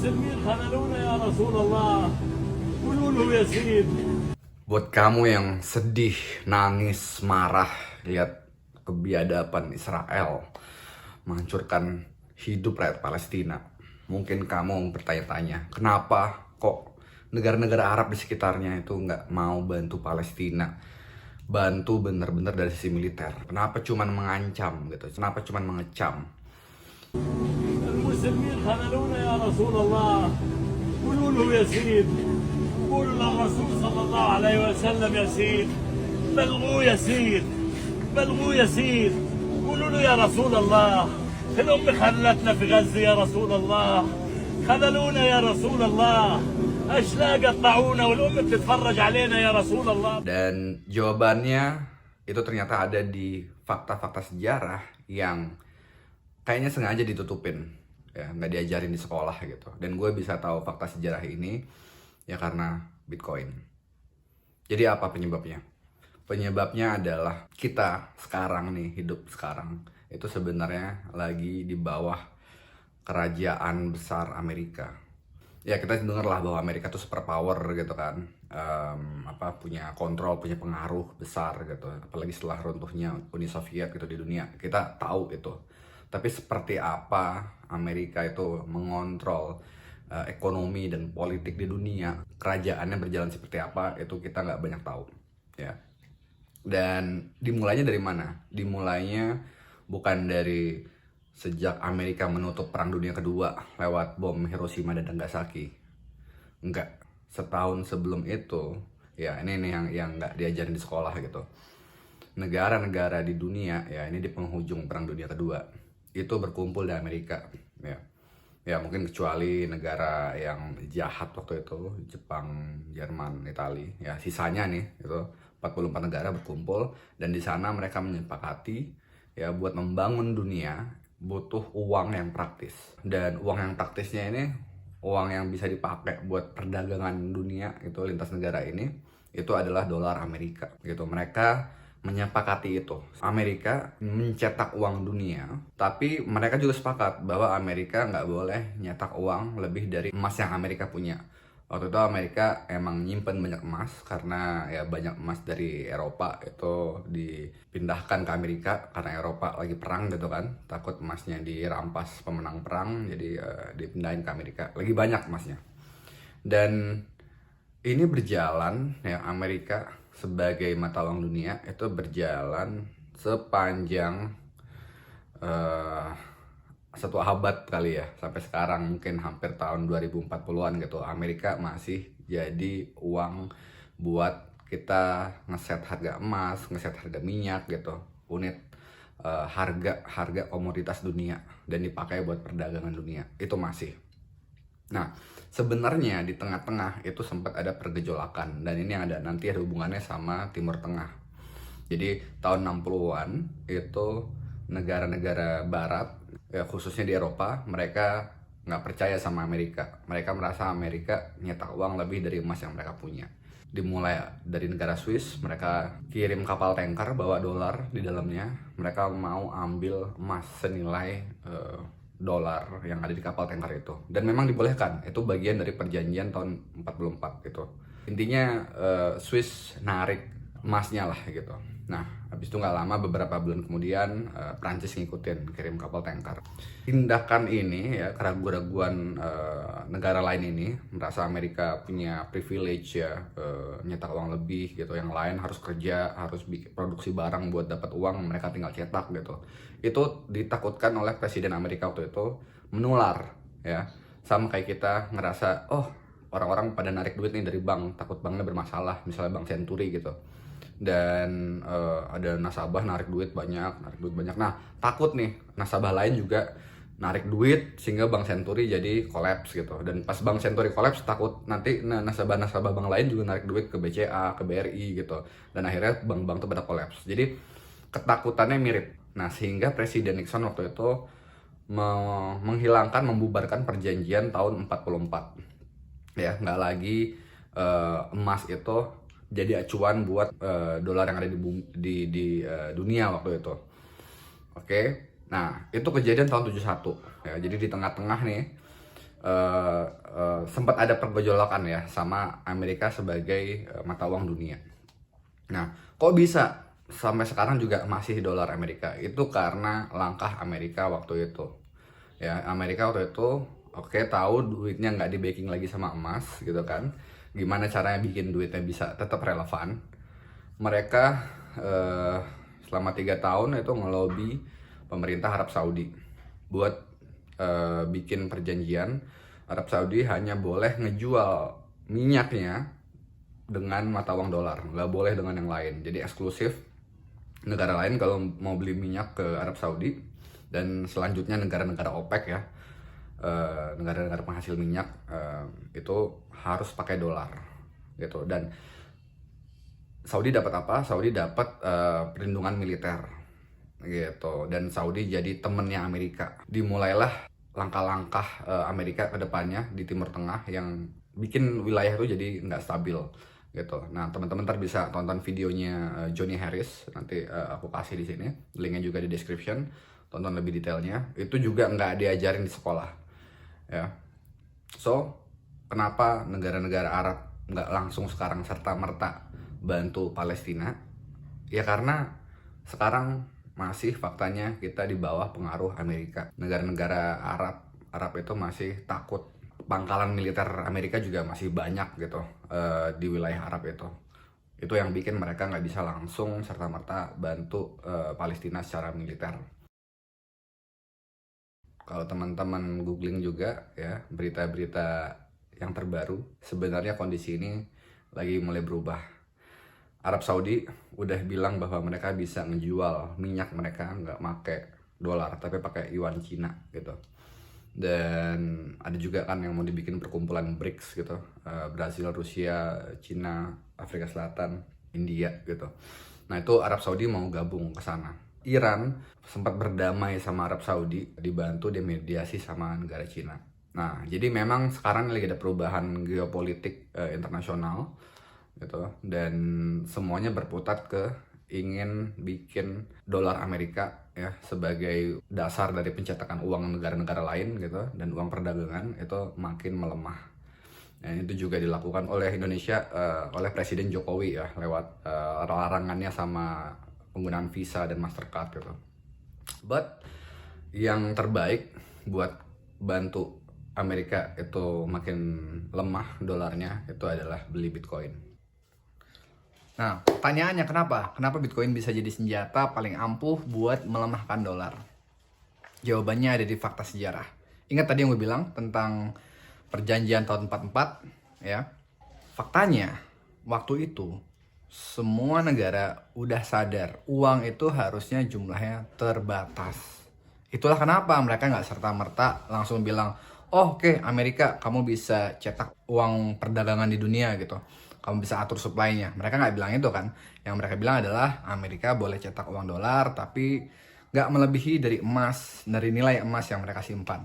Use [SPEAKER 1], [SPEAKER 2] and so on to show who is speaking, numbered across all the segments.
[SPEAKER 1] المسلمين خذلونا يا رسول الله قولوا له يزيد.
[SPEAKER 2] Buat kamu yang sedih, nangis, marah lihat kebiadaban Israel menghancurkan hidup rakyat Palestina, mungkin kamu bertanya-tanya, kenapa kok negara-negara Arab di sekitarnya itu nggak mau bantu Palestina, bantu bener-bener dari sisi militer? Kenapa cuman mengancam gitu? Kenapa cuman mengecam?
[SPEAKER 1] المسلمين خذلونا يا رسول الله قولوا له يزيد. قولوا للرسول صلى الله عليه وسلم يزيد. بلغوا يزيد. بلغوا يزيد. قولوا له يا رسول الله الأم خلتنا في غزة يا رسول الله. خذلونا يا رسول الله. أشلاء قطعونا والأم بتتفرج علينا يا رسول الله.
[SPEAKER 2] Dan jawabannya itu ternyata ada di fakta-fakta sejarah yang kayaknya sengaja ditutupin, ya nggak diajarin di sekolah gitu. Dan gue bisa tahu fakta sejarah ini ya karena Bitcoin. Jadi apa penyebabnya? Penyebabnya adalah kita sekarang nih, hidup sekarang itu sebenarnya lagi di bawah kerajaan besar Amerika. Ya kita dengar lah bahwa Amerika tuh superpower gitu kan, punya kontrol, punya pengaruh besar gitu. Apalagi setelah runtuhnya Uni Soviet gitu di dunia, kita tahu itu. Tapi seperti apa Amerika itu mengontrol ekonomi dan politik di dunia, kerajaannya berjalan seperti apa, itu kita nggak banyak tahu, ya. Dan dimulainya dari mana? Dimulainya bukan dari sejak Amerika menutup Perang Dunia Kedua lewat bom Hiroshima dan Nagasaki. Enggak, setahun sebelum itu, ya ini nih yang nggak diajarin di sekolah gitu. Negara-negara di dunia, ya ini di penghujung Perang Dunia Kedua, itu berkumpul di Amerika, ya. Ya mungkin kecuali negara yang jahat waktu itu, Jepang, Jerman, Italia, ya sisanya nih itu 44 negara berkumpul, dan di sana mereka menyepakati ya buat membangun dunia butuh uang yang praktis. Dan uang yang praktisnya ini uang yang bisa dipakai buat perdagangan dunia itu lintas negara ini, itu adalah dolar Amerika gitu. Mereka menyepakati itu. Amerika mencetak uang dunia, tapi mereka juga sepakat bahwa Amerika nggak boleh nyetak uang lebih dari emas yang Amerika punya. Waktu itu Amerika emang nyimpen banyak emas karena ya banyak emas dari Eropa itu dipindahkan ke Amerika karena Eropa lagi perang gitu kan, takut emasnya dirampas pemenang perang, jadi dipindahin ke Amerika. Lagi banyak emasnya. Dan ini berjalan ya, Amerika sebagai mata uang dunia itu berjalan sepanjang satu abad kali ya, sampai sekarang mungkin hampir tahun 2040-an gitu. Amerika masih jadi uang buat kita ngeset harga emas, ngeset harga minyak gitu, unit harga komoditas dunia, dan dipakai buat perdagangan dunia. Itu masih. Nah, sebenarnya di tengah-tengah itu sempat ada pergejolakan, dan ini ada nanti ada hubungannya sama Timur Tengah. Jadi tahun 60-an itu negara-negara barat, ya khususnya di Eropa, mereka nggak percaya sama Amerika. Mereka merasa Amerika nyetak uang lebih dari emas yang mereka punya. Dimulai dari negara Swiss, mereka kirim kapal tanker bawa dolar di dalamnya. Mereka mau ambil emas senilai dolar yang ada di kapal tanker itu, dan memang dibolehkan. Itu bagian dari perjanjian tahun 44 itu. Intinya Swiss narik emasnya lah gitu. Nah, habis itu nggak lama, beberapa bulan kemudian Prancis ngikutin, kirim kapal tanker. Tindakan ini ya, keraguan-raguan negara lain ini merasa Amerika punya privilege ya, nyetak uang lebih gitu, yang lain harus kerja, harus bikin produksi barang buat dapat uang, mereka tinggal cetak gitu. Itu ditakutkan oleh Presiden Amerika waktu itu menular ya, sama kayak kita ngerasa, oh orang-orang pada narik duit nih dari bank, takut banknya bermasalah, misalnya Bank Century gitu. Dan ada nasabah narik duit banyak. Nah, takut nih nasabah lain juga narik duit sehingga Bank Century jadi kolaps gitu. Dan pas Bank Century kolaps, takut nanti nasabah-nasabah bank lain juga narik duit ke BCA, ke BRI gitu. Dan akhirnya bank-bank itu pada kolaps. Jadi ketakutannya mirip. Nah, sehingga Presiden Nixon waktu itu membubarkan perjanjian tahun 44. Ya, nggak lagi emas itu jadi acuan buat dolar yang ada di dunia waktu itu. Oke. Nah, itu kejadian tahun 71 ya. Jadi di tengah-tengah nih sempat ada pergejolakan ya sama Amerika sebagai mata uang dunia. Nah, kok bisa sampai sekarang juga masih dolar Amerika? Itu karena langkah Amerika waktu itu. Ya, Amerika waktu itu tahu duitnya nggak di backing lagi sama emas gitu kan. Gimana caranya bikin duitnya bisa tetap relevan? Mereka selama 3 tahun itu ngelobi pemerintah Arab Saudi buat bikin perjanjian. Arab Saudi hanya boleh ngejual minyaknya dengan mata uang dolar, nggak boleh dengan yang lain. Jadi eksklusif negara lain kalau mau beli minyak ke Arab Saudi, dan selanjutnya negara-negara OPEC ya, negara-negara penghasil minyak itu harus pakai dolar gitu. Dan Saudi dapat apa? Saudi dapat perlindungan militer gitu, dan Saudi jadi temennya Amerika. Dimulailah langkah-langkah Amerika ke depannya di Timur Tengah yang bikin wilayah itu jadi nggak stabil gitu. Nah, teman-teman ntar bisa tonton videonya Johnny Harris, nanti aku kasih di sini, linknya juga di description, tonton lebih detailnya. Itu juga nggak diajarin di sekolah ya. So, kenapa negara-negara Arab nggak langsung sekarang serta-merta bantu Palestina? Ya karena sekarang masih faktanya kita di bawah pengaruh Amerika. Negara-negara Arab itu masih takut. Pangkalan militer Amerika juga masih banyak gitu di wilayah Arab itu. Itu yang bikin mereka nggak bisa langsung serta-merta bantu Palestina secara militer. Kalau teman-teman googling juga ya berita-berita yang terbaru, sebenarnya kondisi ini lagi mulai berubah. Arab Saudi udah bilang bahwa mereka bisa ngejual minyak mereka nggak pakai dolar tapi pakai yuan Cina gitu. Dan ada juga kan yang mau dibikin perkumpulan BRICS gitu, Brazil, Rusia, Cina, Afrika Selatan, India gitu. Nah, itu Arab Saudi mau gabung ke sana. Iran sempat berdamai sama Arab Saudi, dibantu dimediasi sama negara Cina. Nah, jadi memang sekarang lagi ada perubahan geopolitik internasional gitu, dan semuanya berputar ke ingin bikin dolar Amerika ya sebagai dasar dari pencetakan uang negara-negara lain gitu, dan uang perdagangan itu makin melemah. Dan itu juga dilakukan oleh Indonesia oleh Presiden Jokowi ya lewat larangannya sama penggunaan Visa dan Mastercard gitu. But yang terbaik buat bantu Amerika itu makin lemah dolarnya itu adalah beli Bitcoin. Nah, pertanyaannya kenapa? Kenapa Bitcoin bisa jadi senjata paling ampuh buat melemahkan dolar? Jawabannya ada di fakta sejarah. Ingat tadi yang gue bilang tentang perjanjian tahun 44 ya. Faktanya, waktu itu semua negara udah sadar uang itu harusnya jumlahnya terbatas. Itulah kenapa mereka nggak serta-merta langsung bilang, oh, oke, Amerika kamu bisa cetak uang perdagangan di dunia gitu, kamu bisa atur supply-nya. Mereka nggak bilang itu kan. Yang mereka bilang adalah Amerika boleh cetak uang dolar tapi nggak melebihi dari emas, dari nilai emas yang mereka simpan.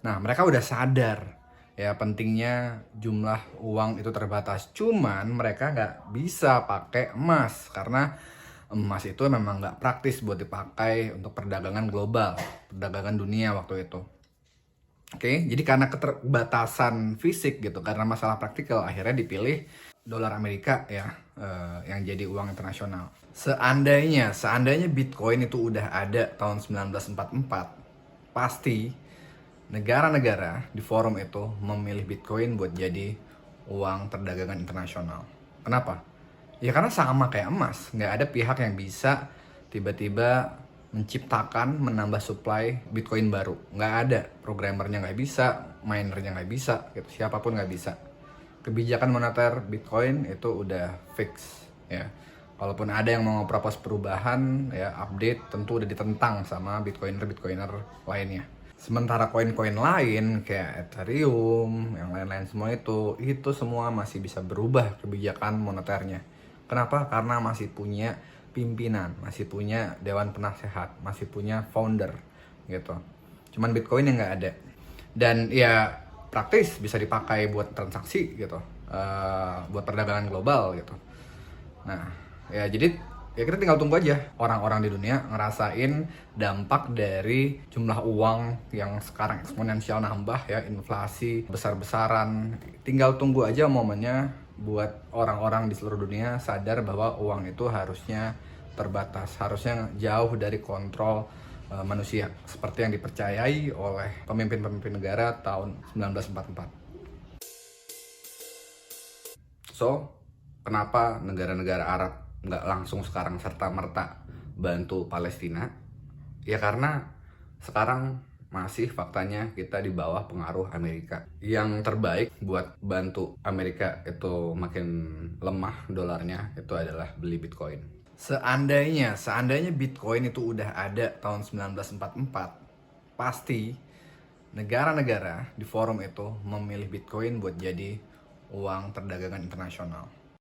[SPEAKER 2] Nah, mereka udah sadar ya pentingnya jumlah uang itu terbatas. Cuman mereka nggak bisa pakai emas karena emas itu memang nggak praktis buat dipakai untuk perdagangan global, perdagangan dunia waktu itu. Oke, jadi karena keterbatasan fisik gitu, karena masalah praktikal, akhirnya dipilih dolar Amerika ya, yang jadi uang internasional. Seandainya Bitcoin itu udah ada tahun 1944, pasti negara-negara di forum itu memilih Bitcoin buat jadi uang perdagangan internasional. Kenapa? Ya karena sama kayak emas, nggak ada pihak yang bisa tiba-tiba menciptakan, menambah supply Bitcoin baru. Nggak ada, programmernya nggak bisa, minernya nggak bisa, gitu. Siapapun nggak bisa. Kebijakan moneter Bitcoin itu udah fix ya. Kalaupun ada yang mau propose perubahan ya, update, tentu udah ditentang sama Bitcoiner lainnya. Sementara koin-koin lain kayak Ethereum, yang lain-lain semua itu semua masih bisa berubah kebijakan moneternya. Kenapa? Karena masih punya pimpinan, masih punya dewan penasehat, masih punya founder gitu. Cuman Bitcoin yang nggak ada. Dan ya praktis bisa dipakai buat transaksi gitu, buat perdagangan global gitu. Nah, ya jadi Ya kita tinggal tunggu aja orang-orang di dunia ngerasain dampak dari jumlah uang yang sekarang eksponensial nambah ya, inflasi besar-besaran. Tinggal tunggu aja momennya buat orang-orang di seluruh dunia sadar bahwa uang itu harusnya terbatas, harusnya jauh dari kontrol manusia seperti yang dipercayai oleh pemimpin-pemimpin negara tahun 1944. So, kenapa negara-negara Arab nggak langsung sekarang serta-merta bantu Palestina? Ya karena sekarang masih faktanya kita di bawah pengaruh Amerika. Yang terbaik buat bantu Amerika itu makin lemah dolarnya itu adalah beli Bitcoin. Seandainya Bitcoin itu udah ada tahun 1944, pasti negara-negara di forum itu memilih Bitcoin buat jadi uang perdagangan internasional.